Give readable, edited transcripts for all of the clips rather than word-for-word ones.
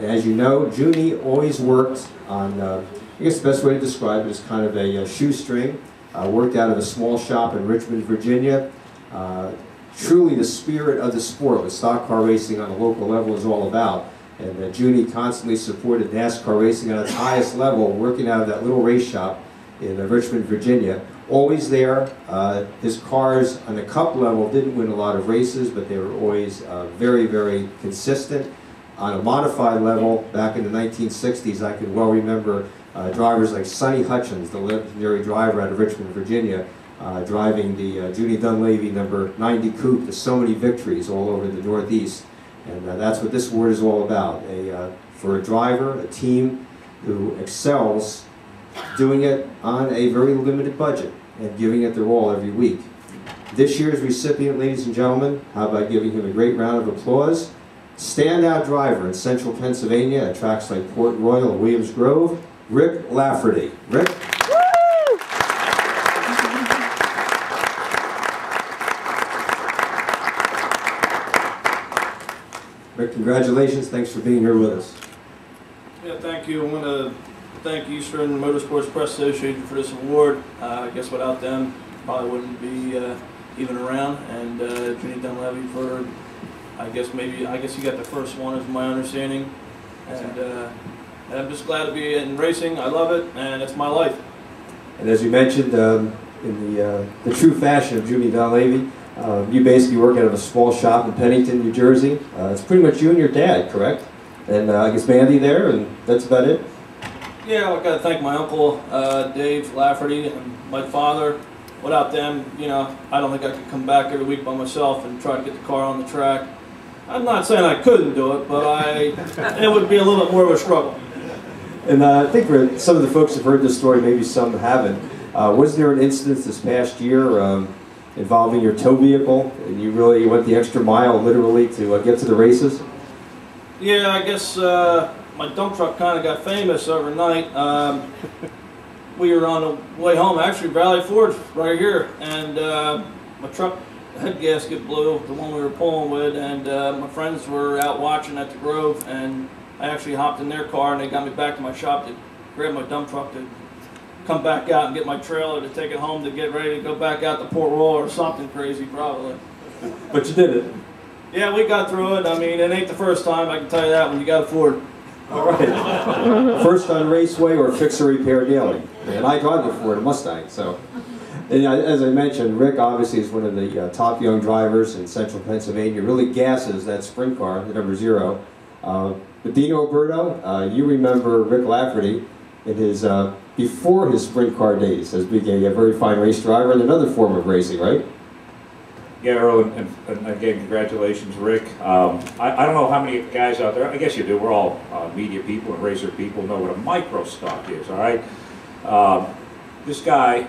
And as you know, Junie always worked on, I guess the best way to describe it is kind of a shoestring. Worked out of a small shop in Richmond, Virginia. Truly the spirit of the sport, what stock car racing on a local level is all about. And Junie constantly supported NASCAR racing on its highest level, working out of that little race shop in Richmond, Virginia. Always there. His cars on the cup level didn't win a lot of races, but they were always very, very consistent. On a modified level, back in the 1960s, I can well remember drivers like Sonny Hutchins, the legendary driver out of Richmond, Virginia, driving the Junie Donlavey number 90 coupe to so many victories all over the Northeast. And that's what this award is all about. For a driver, a team who excels doing it on a very limited budget and giving it their all every week. This year's recipient, ladies and gentlemen, how about giving him a great round of applause? Standout driver in Central Pennsylvania at tracks like Port Royal and Williams Grove, Rick Lafferty. Rick? Rick, congratulations. Thanks for being here with us. Yeah, thank you. I want to thank Eastern Motorsports Press Association for this award. I guess without them, probably wouldn't be even around. And Junie Donlavey for, I guess you got the first one, is my understanding. And I'm just glad to be in racing. I love it, and it's my life. And as you mentioned, in the true fashion of Junie Donlavey, you basically work out of a small shop in Pennington, New Jersey. It's pretty much you and your dad, correct? And I guess Mandy there, and that's about it? Yeah, I've got to thank my uncle, Dave Lafferty, and my father. Without them, you know, I don't think I could come back every week by myself and try to get the car on the track. I'm not saying I couldn't do it, but it would be a little bit more of a struggle. And I think for some of the folks who've heard this story, maybe some haven't, was there an incident this past year involving your tow vehicle, and you really went the extra mile, literally, to get to the races? Yeah, I guess my dump truck kind of got famous overnight. We were on the way home, actually, Valley Forge, right here, and my truck head gasket blew, the one we were pulling with, and my friends were out watching at the Grove, and I actually hopped in their car, and they got me back to my shop to grab my dump truck to come back out and get my trailer to take it home to get ready to go back out to Port Royal or something crazy, probably. But you did it. Yeah, we got through it. I mean, it ain't the first time, I can tell you that, when you got a Ford. All right. First on Raceway or fix or repair daily. And I drive the Ford, a Mustang, so. And as I mentioned, Rick obviously is one of the top young drivers in Central Pennsylvania. Really gasses that sprint car, the number 0. But Dino, Oberto, you remember Rick Lafferty in his before his sprint car days as being a very fine race driver and another form of racing, right? Yeah, Earl, and again, congratulations, Rick. I don't know how many guys out there, I guess you do, we're all media people and racer people, know what a micro stock is, all right? This guy,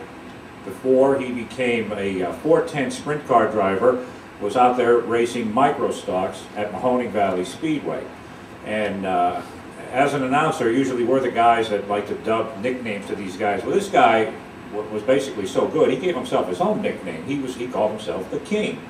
before he became a 410 sprint car driver, was out there racing micro stocks at Mahoning Valley Speedway. And as an announcer, usually we're the guys that like to dub nicknames to these guys. Well, this guy was basically so good, he gave himself his own nickname. He called himself the King.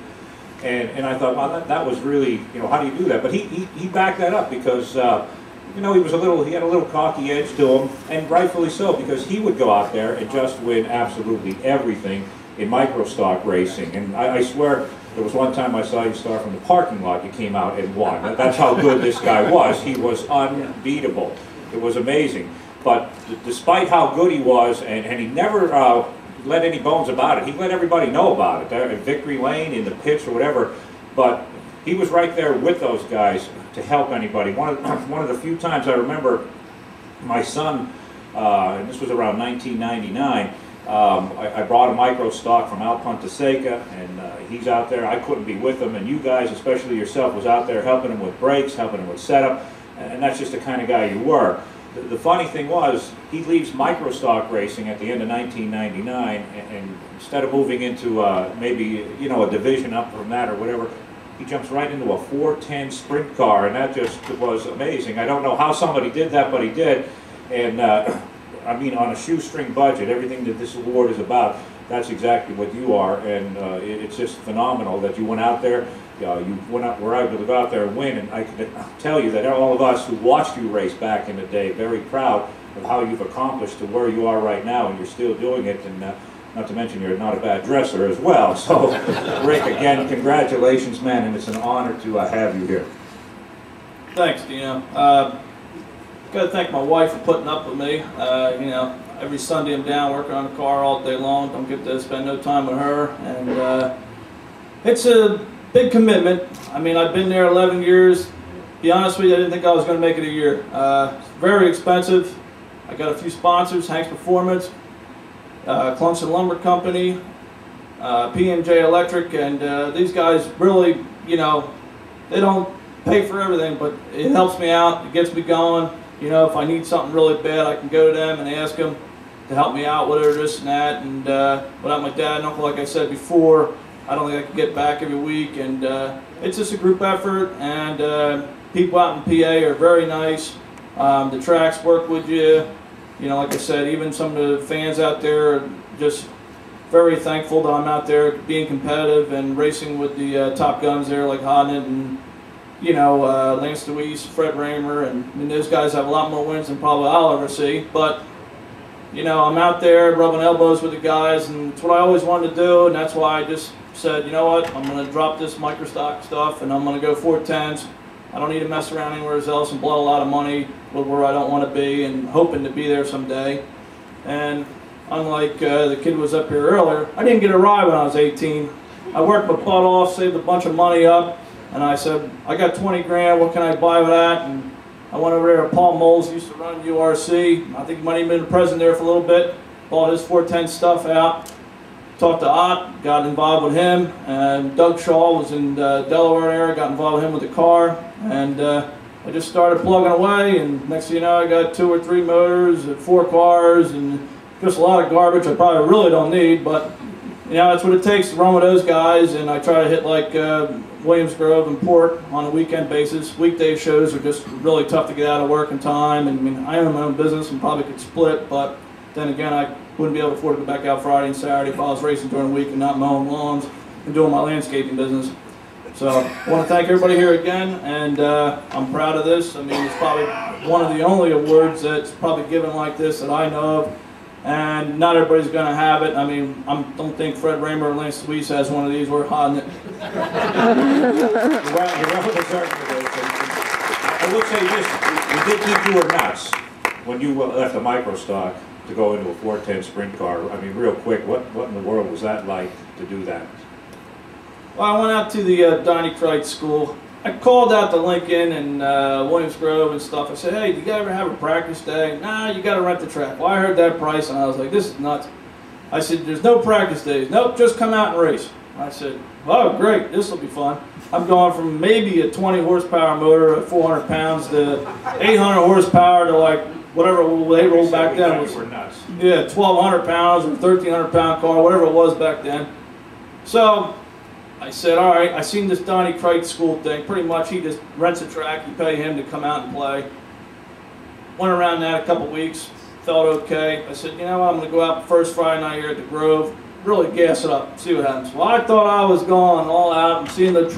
And I thought, well, that was really, you know, how do you do that? But he backed that up because, you know, he had a little cocky edge to him, and rightfully so, because he would go out there and just win absolutely everything in micro stock racing. And I swear, there was one time I saw you start from the parking lot, you came out and won. That's how good this guy was. He was unbeatable. It was amazing. But despite how good he was, and he never let any bones about it, he let everybody know about it, there in Victory Lane, in the pits or whatever, but he was right there with those guys to help anybody. One of the few times I remember my son, and this was around 1999, I brought a micro stock from Alpine Seca, and he's out there. I couldn't be with him, and you guys, especially yourself, was out there helping him with brakes, helping him with setup, and that's just the kind of guy you were. The funny thing was, he leaves micro stock racing at the end of 1999, and instead of moving into maybe, you know, a division up from that or whatever, he jumps right into a 410 sprint car, and that just was amazing. I don't know how somebody did that, but he did. And I mean, on a shoestring budget, everything that this award is about, that's exactly what you are, and it's just phenomenal that you went out there. Were able to go out there and win, and I can tell you that all of us who watched you race back in the day, very proud of how you've accomplished to where you are right now, and you're still doing it, and not to mention you're not a bad dresser as well. So, Rick, again, congratulations, man, and it's an honor to have you here. Thanks, Dino. Got to thank my wife for putting up with me. You know, every Sunday I'm down working on the car all day long. Don't get to spend no time with her, and it's a big commitment. I mean, I've been there 11 years. To be honest with you, I didn't think I was going to make it a year. It's very expensive. I got a few sponsors: Hank's Performance, Clunson Lumber Company, P&J Electric, and these guys really, you know, they don't pay for everything, but it helps me out. It gets me going. You know, if I need something really bad, I can go to them and ask them to help me out, whatever this and that. And without my dad and uncle, like I said before, I don't think I could get back every week. And it's just a group effort, and people out in PA are very nice. The tracks work with you. You know, like I said, even some of the fans out there are just very thankful that I'm out there being competitive and racing with the top guns there, like Hodnett and, you know, Lance DeWeese, Fred Raymer, and I mean, those guys have a lot more wins than probably I'll ever see. But, you know, I'm out there rubbing elbows with the guys, and it's what I always wanted to do, and that's why I just said, you know what, I'm going to drop this microstock stuff, and I'm going to go 410s. I don't need to mess around anywhere else and blow a lot of money with where I don't want to be, and hoping to be there someday. And unlike the kid who was up here earlier, I didn't get a ride when I was 18. I worked my butt off, saved a bunch of money up, and I said, I got 20 grand, what can I buy with that? And I went over there to Paul Moles, used to run URC. I think he might have been president there for a little bit. Bought his 410 stuff out. Talked to Ott, got involved with him. And Doug Shaw was in Delaware area, got involved with him with the car. And I just started plugging away, and next thing you know, I got 2 or 3 motors, 4 cars, and just a lot of garbage I probably really don't need, but you know, that's what it takes to run with those guys. And I try to hit like Williams Grove and Port on a weekend basis. Weekday shows are just really tough to get out of work in time. And I mean, I own my own business and probably could split, but then again, I wouldn't be able to afford to go back out Friday and Saturday if I was racing during the week and not mowing lawns and doing my landscaping business. So I want to thank everybody here again, and I'm proud of this. I mean, it's probably one of the only awards that's probably given like this that I know of. And not everybody's going to have it. I mean, I don't think Fred Raymer or Lance Deweese has one of these. We're hiding it. You're well deserved of it. I will say this, you did think you were nuts when you left the microstock to go into a 410 sprint car. I mean, real quick, what in the world was that like to do that? Well, I went out to the Donnie Kreitz school. I called out to Lincoln and Williams Grove and stuff. I said, hey, do you ever have a practice day? Nah, you got to rent the track. Well, I heard that price, and I was like, this is nuts. I said, there's no practice days. Nope, just come out and race. I said, oh, great, this will be fun. I'm going from maybe a 20 horsepower motor at 400 pounds to 800 horsepower to like whatever they rolled back then. Was, yeah, 1,200 pounds or 1,300 pound car, whatever it was back then. So I said, all right, I seen this Donnie Kreitz school thing. Pretty much he just rents a track, you pay him to come out and play. Went around that a couple weeks, felt okay. I said, you know what, I'm going to go out first Friday night here at the Grove, really gas it up, see what happens. Well, I thought I was going all out and seeing the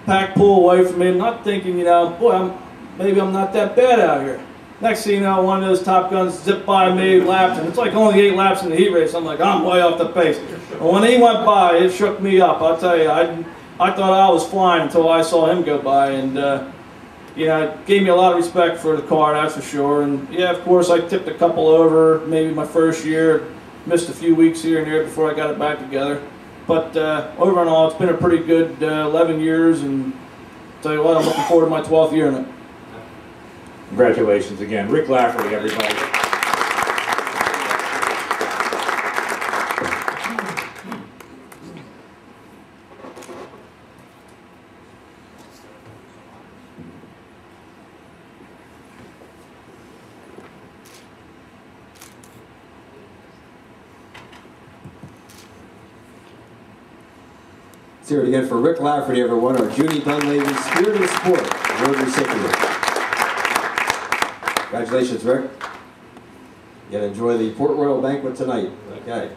pack pull away from me, not thinking, you know, boy, maybe I'm not that bad out here. Next thing you know, one of those Top Guns zipped by me, lapped, and it's like only 8 laps in the heat race. I'm like, I'm way off the pace. And when he went by, it shook me up. I'll tell you, I thought I was flying until I saw him go by, and you know, it gave me a lot of respect for the car, that's for sure. And yeah, of course, I tipped a couple over, maybe my first year, missed a few weeks here and there before I got it back together. But over and all, it's been a pretty good 11 years, and I'll tell you what, I'm looking forward to my 12th year in it. Congratulations again. Rick Lafferty, everybody. Let's hear it again for Rick Lafferty, everyone, our Junie Donlavey Spirit of Sport award recipient. Congratulations, Rick. You gotta enjoy the Port Royal banquet tonight. Okay.